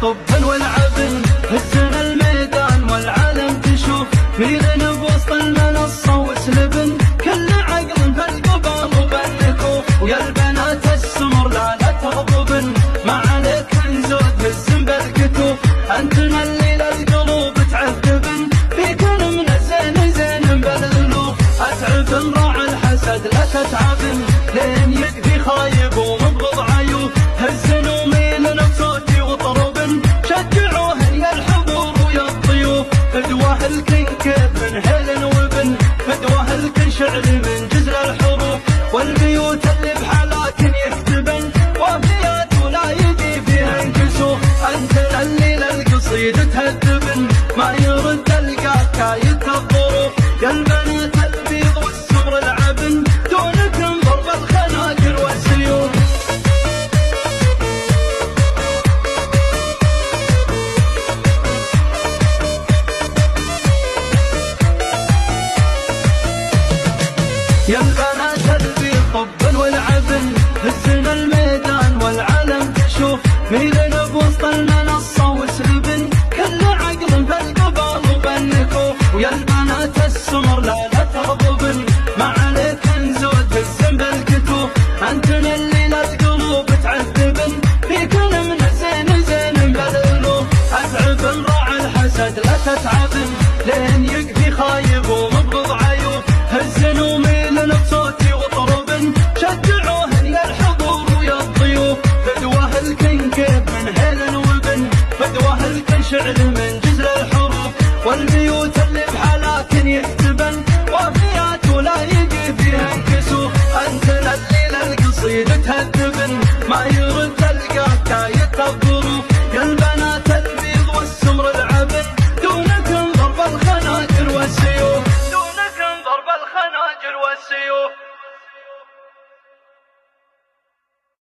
طب والعبن هزنا الميدان والعالم تشوف ميلنا بوسط المنصة وسلبن كل عقل بالقبال وبالنكوف ويا البنات السمر لا تغضبن ما عليك نزود هزن بالكتوف انتنا اللي للقلوب تعذبن فيكن من الزين زين بالالوف اتعبن راعي الحسد لا تتعبن لين يكفي خايب ومبغض عيوف هزن وميلن بصوتي وطربن شجعوهن يا الحضور ويا الضيوف فدوه الكن كيف من هيل وبن فدوه الكن شعر من جزر الحروف والبيوت اللي بحالاكن يكتبن وفيات ولا يجي فيها انكسوف انت اللي للقصيد تهذبن ما يرد القاك كايد الظروف يا البنات البيض والسمر العبن دونكم ضرب الخناجر والسيوف يا البنات البيض طب والعبن هزنا الميدان والعالم تشوف ميلنا بوسط المنصة وسلبن كل عقل بالقبال وبالنكوف ويا البنات السمر لا تغضبن ما عليك نزود هزن بالكتوف انتنا اللي للقلوب تعذبن فيكن من زين زين بالالوف اتعبن راعي الحسد لا تتعبن لين يكفي خايب ومبغض عيوف هزن وميلن بصوتي وطربن شجعوهن يا الحضور ويا الضيوف فدوه الكن كيف من هيل وبن فدوه الكن شعر من جزر الحروف والبيوت اللي بحالاكن يكتبن وفيات ولا يجي فيها انكسوف انتنا اللي للقصيد تهذبن ما يرد القاك كايد الظروف يا البنات